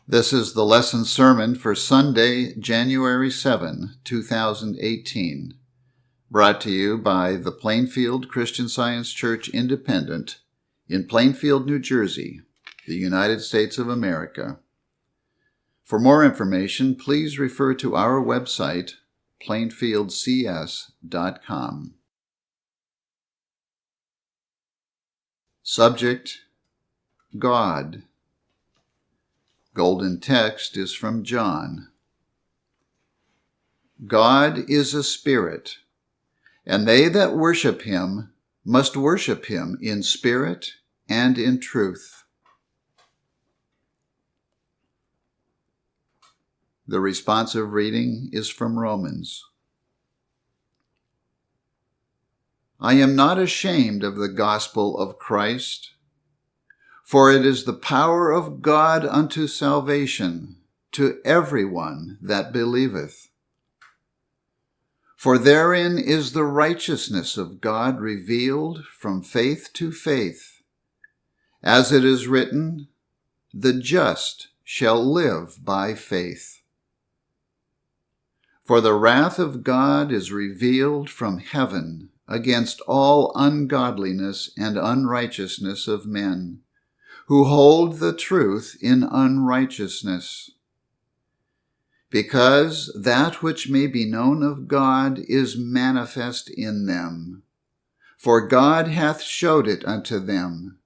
This is the lesson sermon for Sunday, January 7, 2018, brought to you by the Plainfield Christian Science Church Independent in Plainfield, New Jersey, the United States of America. For more information, please refer to our website, plainfieldcs.com. Subject: God. Golden text is from John. God is a spirit, and they that worship him must worship him in spirit and in truth. The responsive reading is from Romans. I am not ashamed of the gospel of Christ, for it is the power of God unto salvation to everyone that believeth. For therein is the righteousness of God revealed from faith to faith, as it is written, the just shall live by faith. For the wrath of God is revealed from heaven against all ungodliness and unrighteousness of men, who hold the truth in unrighteousness. Because that which may be known of God is manifest in them, for God hath showed it unto them.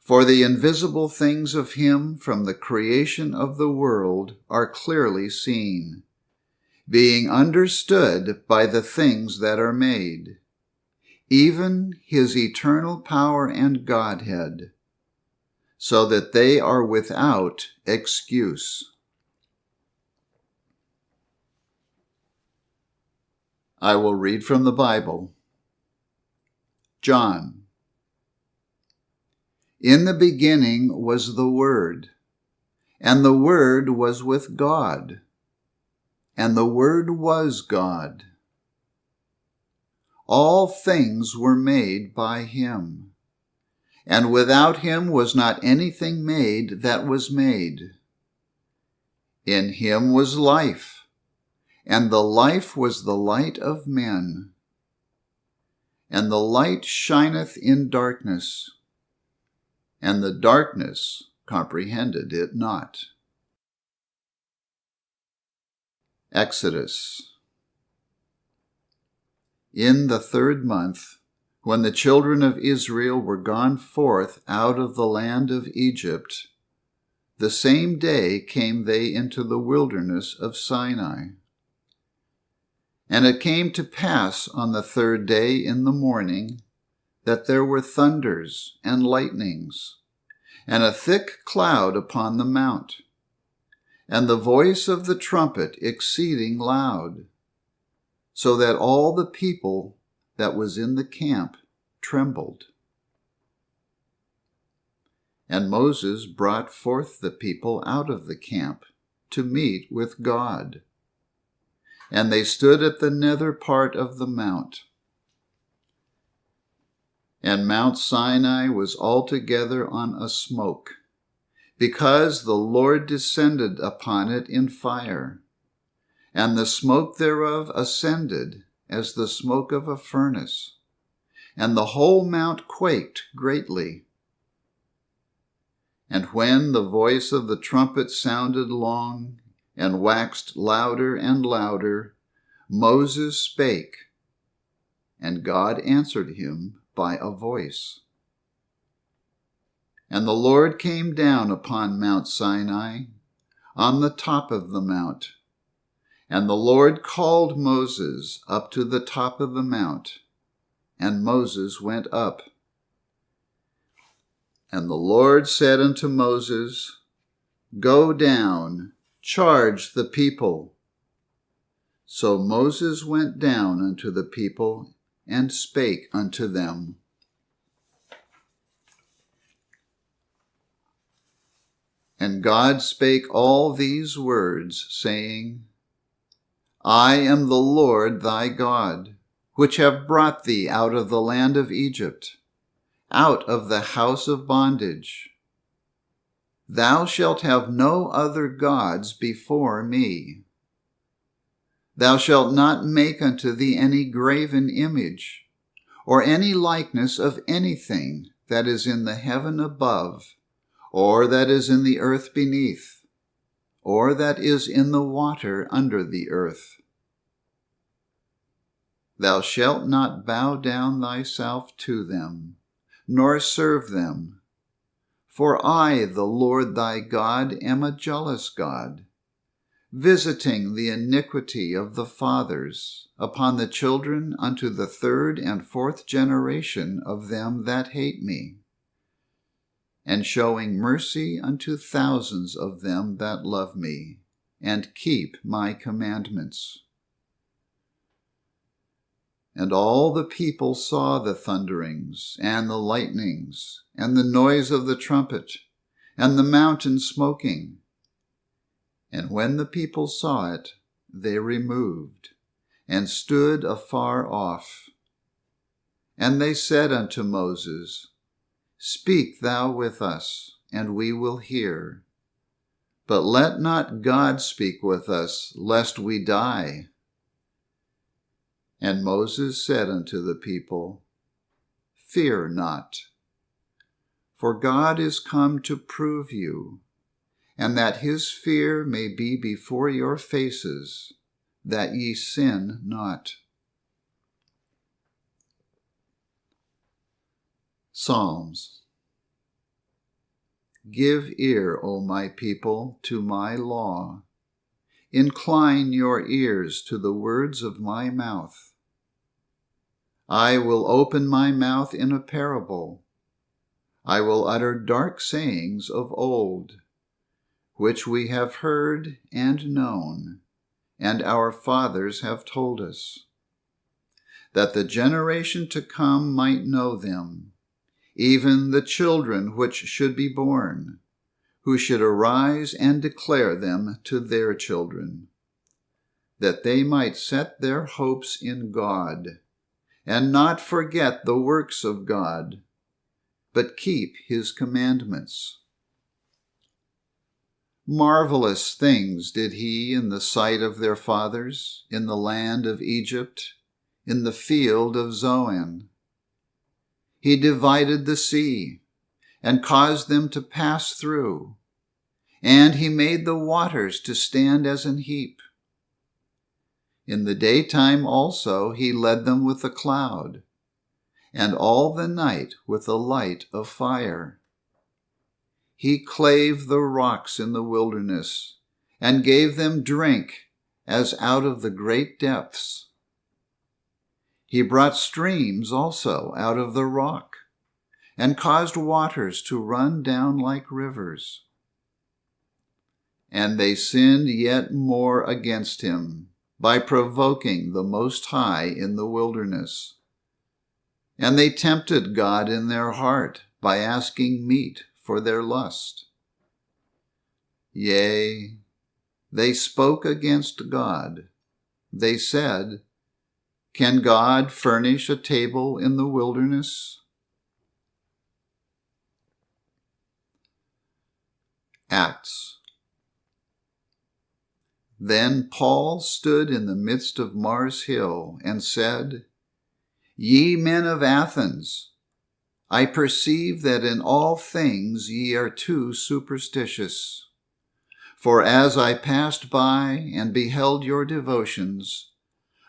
For the invisible things of him from the creation of the world are clearly seen, being understood by the things that are made, even his eternal power and Godhead, so that they are without excuse. I will read from the Bible. John. In the beginning was the Word, and the Word was with God, and the Word was God. All things were made by him, and without him was not anything made that was made. In him was life, and the life was the light of men. And the light shineth in darkness, and the darkness comprehended it not. Exodus. In the 3rd month, when the children of Israel were gone forth out of the land of Egypt, the same day came they into the wilderness of Sinai. And it came to pass on the 3rd day in the morning that there were thunders and lightnings, and a thick cloud upon the mount, and the voice of the trumpet exceeding loud, so that all the people that was in the camp trembled. And Moses brought forth the people out of the camp to meet with God. And they stood at the nether part of the mount. And Mount Sinai was altogether on a smoke, because the Lord descended upon it in fire, and the smoke thereof ascended as the smoke of a furnace, and the whole mount quaked greatly. And when the voice of the trumpet sounded long, and waxed louder and louder, Moses spake, and God answered him by a voice. And the Lord came down upon Mount Sinai, on the top of the mount. And the Lord called Moses up to the top of the mount, and Moses went up. And the Lord said unto Moses, Go down, charge the people. So Moses went down unto the people, and spake unto them. And God spake all these words, saying, I am the Lord thy God, which have brought thee out of the land of Egypt, out of the house of bondage. Thou shalt have no other gods before me. Thou shalt not make unto thee any graven image, or any likeness of anything that is in the heaven above, or that is in the earth beneath, or that is in the water under the earth. Thou shalt not bow down thyself to them, nor serve them. For I, the Lord thy God, am a jealous God, visiting the iniquity of the fathers upon the children unto the third and fourth generation of them that hate me, and showing mercy unto thousands of them that love me, and keep my commandments. And all the people saw the thunderings, and the lightnings, and the noise of the trumpet, and the mountain smoking. And when the people saw it, they removed, and stood afar off. And they said unto Moses, Speak thou with us, and we will hear. But let not God speak with us, lest we die. And Moses said unto the people, Fear not, for God is come to prove you, and that his fear may be before your faces, that ye sin not. Psalms. Give ear, O my people, to my law. Incline your ears to the words of my mouth. I will open my mouth in a parable. I will utter dark sayings of old, which we have heard and known, and our fathers have told us, that the generation to come might know them, even the children which should be born, who should arise and declare them to their children, that they might set their hopes in God, and not forget the works of God, but keep his commandments. Marvelous things did he in the sight of their fathers, in the land of Egypt, in the field of Zoan. He divided the sea, and caused them to pass through, and he made the waters to stand as an heap. In the daytime also he led them with a cloud, and all the night with a light of fire. He clave the rocks in the wilderness, and gave them drink as out of the great depths. He brought streams also out of the rock, and caused waters to run down like rivers. And they sinned yet more against him, by provoking the Most High in the wilderness. And they tempted God in their heart by asking meat for their lust. Yea, they spoke against God. They said, Can God furnish a table in the wilderness? Acts. Then Paul stood in the midst of Mars Hill and said, Ye men of Athens, I perceive that in all things ye are too superstitious. For as I passed by and beheld your devotions,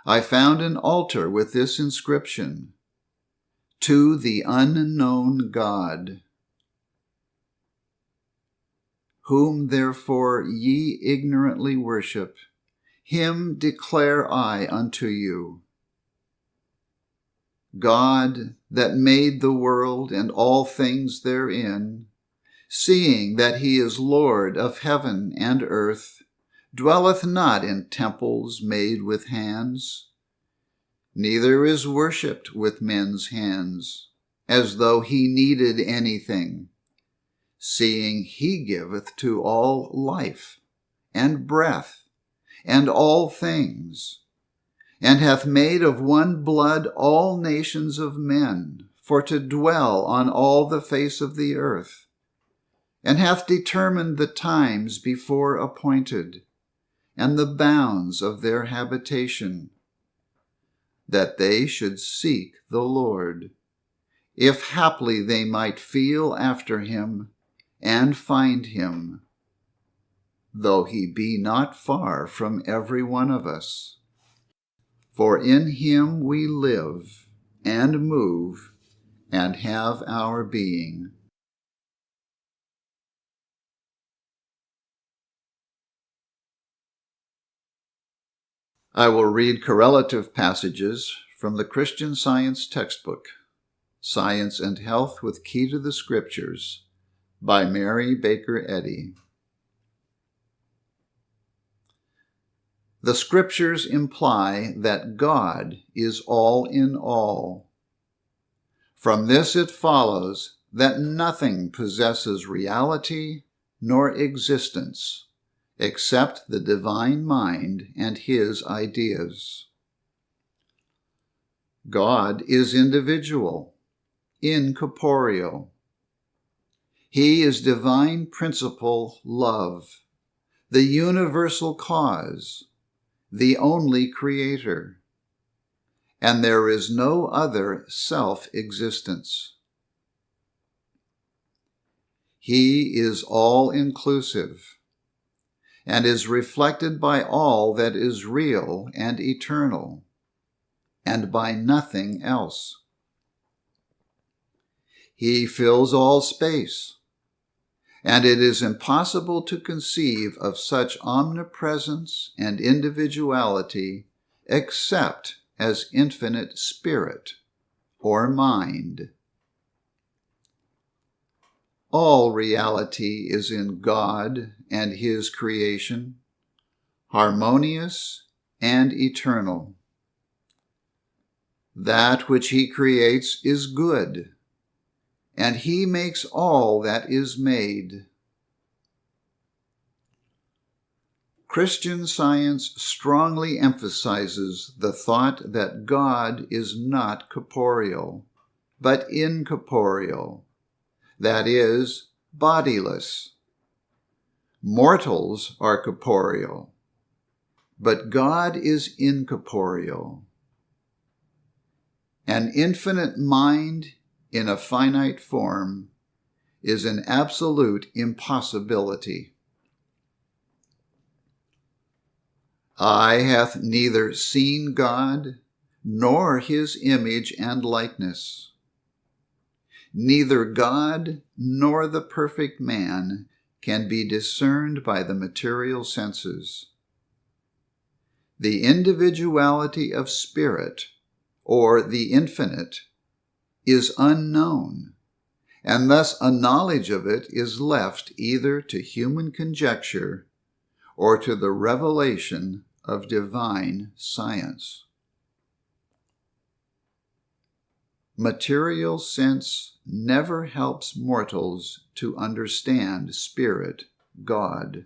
I found an altar with this inscription, To the unknown God. Whom therefore ye ignorantly worship, him declare I unto you. God, that made the world and all things therein, seeing that he is Lord of heaven and earth, dwelleth not in temples made with hands, neither is worshipped with men's hands, as though he needed anything, seeing he giveth to all life, and breath, and all things, and hath made of one blood all nations of men, for to dwell on all the face of the earth, and hath determined the times before appointed, and the bounds of their habitation, that they should seek the Lord, if haply they might feel after him, and find him, though he be not far from every one of us. For in him we live, and move, and have our being. I will read correlative passages from the Christian Science textbook, Science and Health with Key to the Scriptures, by Mary Baker Eddy. The Scriptures imply that God is all in all. From this it follows that nothing possesses reality nor existence except the divine mind and his ideas. God is individual, incorporeal. He is divine principle love, the universal cause, the only creator, and there is no other self-existence. He is all-inclusive and is reflected by all that is real and eternal, and by nothing else. He fills all space, and it is impossible to conceive of such omnipresence and individuality except as infinite spirit or mind. All reality is in God and his creation, harmonious and eternal. That which he creates is good, and he makes all that is made. Christian Science strongly emphasizes the thought that God is not corporeal, but incorporeal, that is, bodiless. Mortals are corporeal, but God is incorporeal. An infinite mind in a finite form is an absolute impossibility. Eye hath neither seen God, nor his image and likeness. Neither God nor the perfect man can be discerned by the material senses. The individuality of spirit, or the infinite, is unknown, and thus a knowledge of it is left either to human conjecture or to the revelation of divine science. Material sense never helps mortals to understand spirit, God.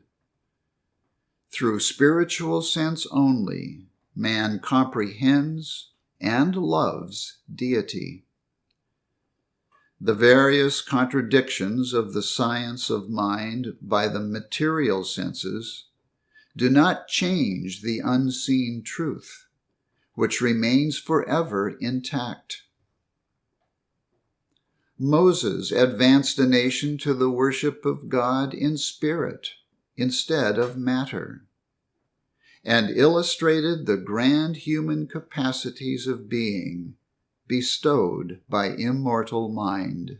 Through spiritual sense only, man comprehends and loves deity. The various contradictions of the science of mind by the material senses do not change the unseen truth, which remains forever intact. Moses advanced a nation to the worship of God in spirit instead of matter, and illustrated the grand human capacities of being bestowed by immortal mind.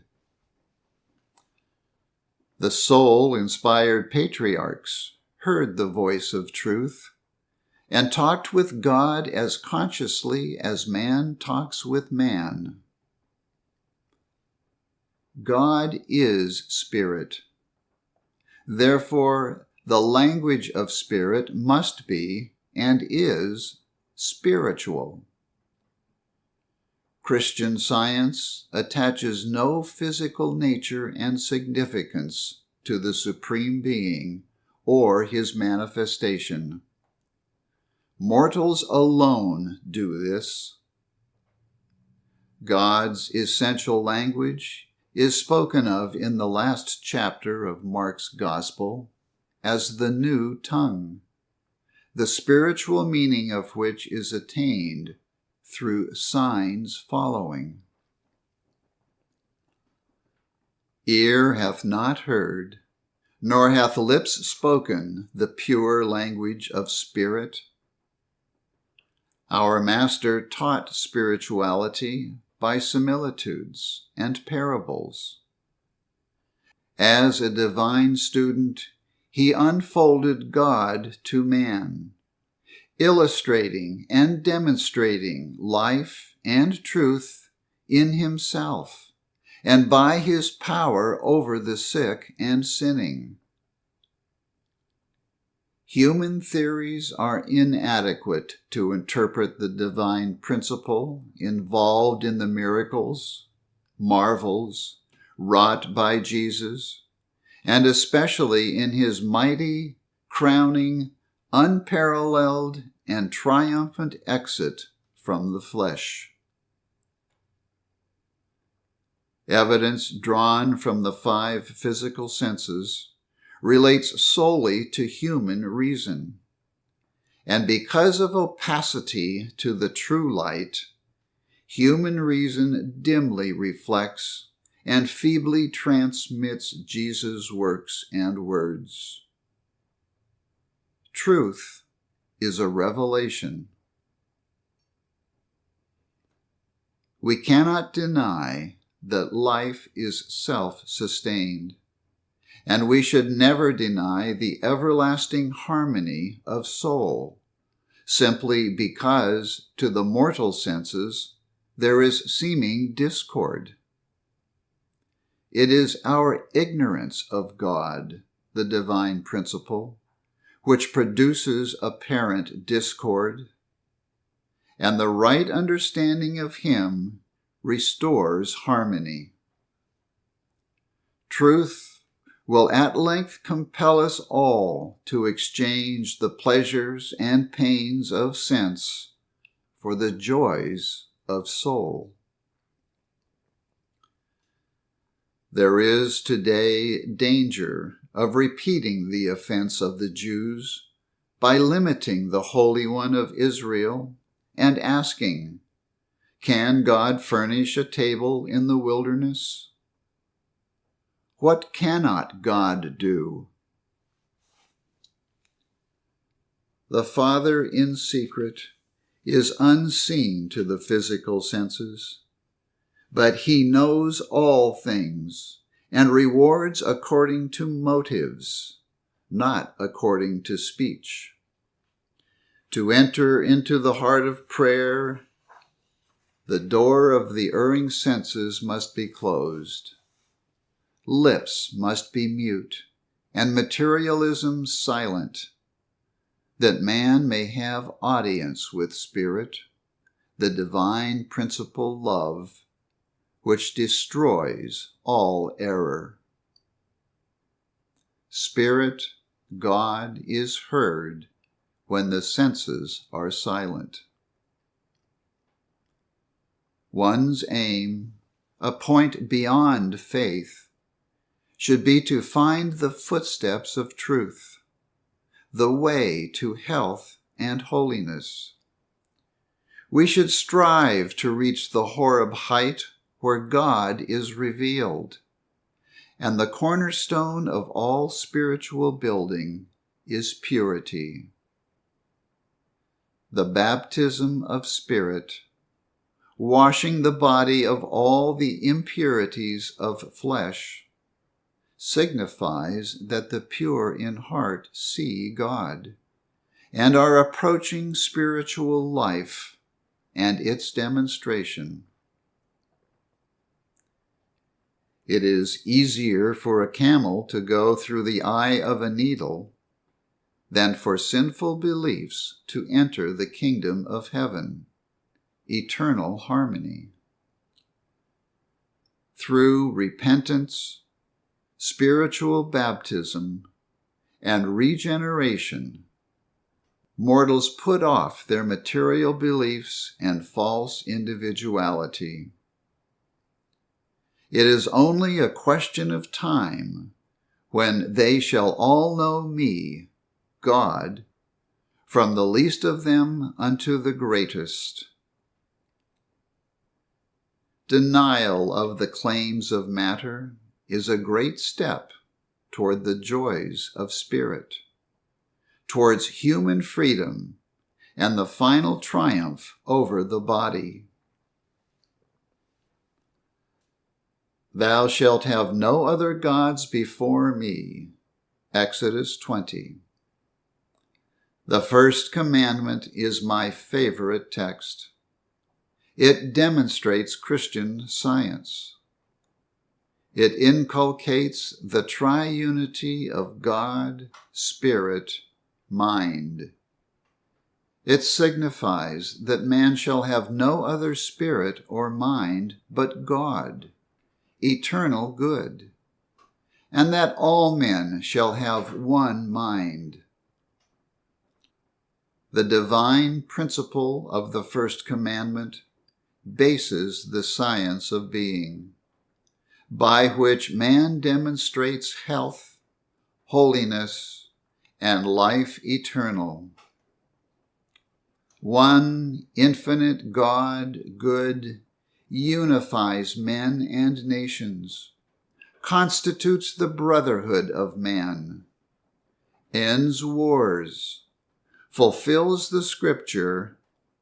The soul-inspired patriarchs heard the voice of truth and talked with God as consciously as man talks with man. God is spirit. Therefore, the language of spirit must be and is spiritual. Christian Science attaches no physical nature and significance to the Supreme Being or his manifestation. Mortals alone do this. God's essential language is spoken of in the last chapter of Mark's Gospel as the new tongue, the spiritual meaning of which is attained through signs following. Ear hath not heard, nor hath lips spoken the pure language of spirit. Our Master taught spirituality by similitudes and parables. As a divine student, he unfolded God to man, illustrating and demonstrating life and truth in himself, and by his power over the sick and sinning. Human theories are inadequate to interpret the divine principle involved in the miracles, marvels wrought by Jesus, and especially in his mighty, crowning, unparalleled, and triumphant exit from the flesh. Evidence drawn from the 5 physical senses relates solely to human reason, and because of opacity to the true light, human reason dimly reflects and feebly transmits Jesus' works and words. Truth is a revelation. We cannot deny that life is self-sustained, and we should never deny the everlasting harmony of soul, simply because to the mortal senses there is seeming discord. It is our ignorance of God, the divine principle, which produces apparent discord, and the right understanding of him restores harmony. Truth will at length compel us all to exchange the pleasures and pains of sense for the joys of soul. There is today danger of repeating the offense of the Jews by limiting the Holy One of Israel and asking, "Can God furnish a table in the wilderness?" What cannot God do? The Father in secret is unseen to the physical senses, but he knows all things and rewards according to motives, not according to speech. To enter into the heart of prayer, the door of the erring senses must be closed. Lips must be mute, and materialism silent, that man may have audience with Spirit, the divine principle love, which destroys all error. Spirit, God, is heard when the senses are silent. One's aim, a point beyond faith, should be to find the footsteps of truth, the way to health and holiness. We should strive to reach the Horeb height where God is revealed, and the cornerstone of all spiritual building is purity. The baptism of Spirit, washing the body of all the impurities of flesh, signifies that the pure in heart see God and are approaching spiritual life and its demonstration. It is easier for a camel to go through the eye of a needle than for sinful beliefs to enter the kingdom of heaven, eternal harmony. Through repentance, spiritual baptism, and regeneration, mortals put off their material beliefs and false individuality. It is only a question of time when they shall all know me, God, from the least of them unto the greatest. Denial of the claims of matter is a great step toward the joys of spirit, towards human freedom and the final triumph over the body. Thou shalt have no other gods before me. Exodus 20. The first commandment is my favorite text. It demonstrates Christian science. It inculcates the triunity of God, Spirit, Mind. It signifies that man shall have no other spirit or mind but God, eternal good, and that all men shall have one mind. The divine principle of the first commandment bases the science of being, by which man demonstrates health, holiness, and life eternal. One infinite God, good, unifies men and nations, constitutes the brotherhood of man, ends wars, fulfills the scripture,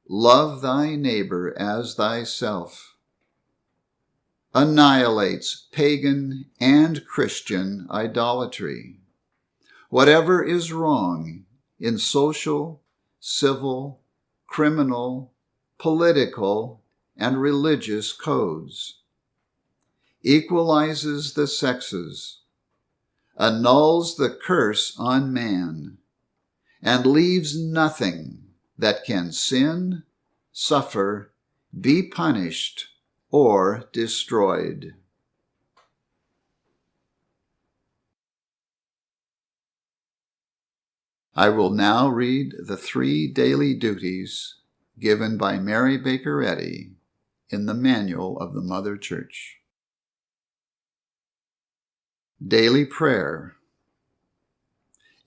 love thy neighbor as thyself, annihilates pagan and Christian idolatry. Whatever is wrong in social, civil, criminal, political, and religious codes, equalizes the sexes, annuls the curse on man, and leaves nothing that can sin, suffer, be punished, or destroyed. I will now read the 3 daily duties given by Mary Baker Eddy in the Manual of the Mother Church. Daily Prayer.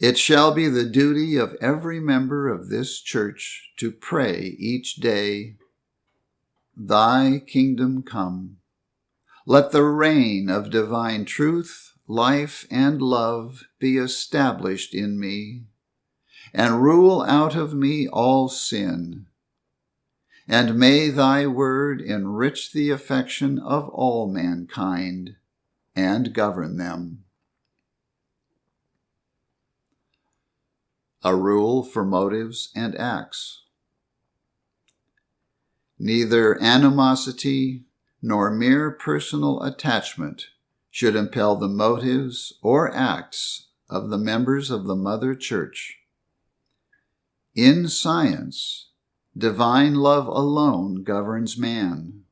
It shall be the duty of every member of this church to pray each day, Thy kingdom come. Let the reign of divine truth, life, and love be established in me, and rule out of me all sin. And may thy word enrich the affection of all mankind and govern them. A rule for motives and acts. Neither animosity nor mere personal attachment should impel the motives or acts of the members of the Mother Church. In science, divine love alone governs man,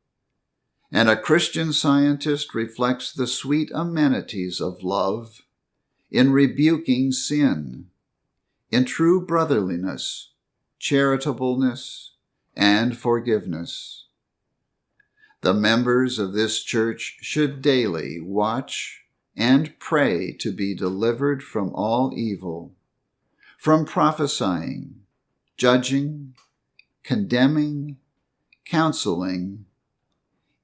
and a Christian scientist reflects the sweet amenities of love in rebuking sin, in true brotherliness, charitableness, and forgiveness. The members of this church should daily watch and pray to be delivered from all evil, from prophesying, judging, condemning, counseling,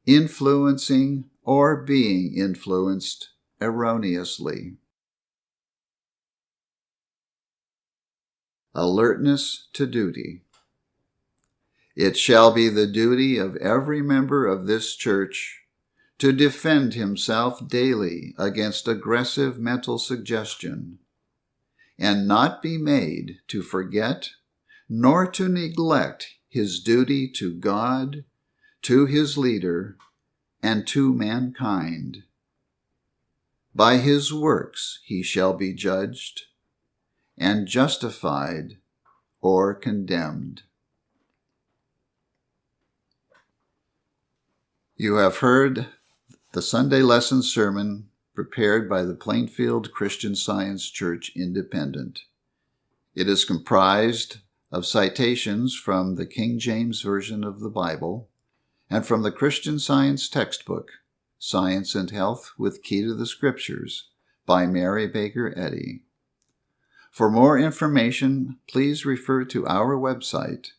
influencing, or being influenced erroneously. Alertness to duty. It shall be the duty of every member of this church to defend himself daily against aggressive mental suggestion, and not be made to forget nor to neglect his duty to God, to his leader, and to mankind. By his works he shall be judged, and justified or condemned. You have heard the Sunday lesson sermon prepared by the Plainfield Christian Science Church Independent. It is comprised of citations from the King James Version of the Bible and from the Christian Science textbook, Science and Health with Key to the Scriptures by Mary Baker Eddy. For more information, please refer to our website,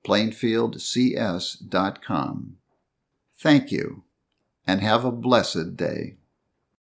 plainfieldcs.com. Thank you, and have a blessed day.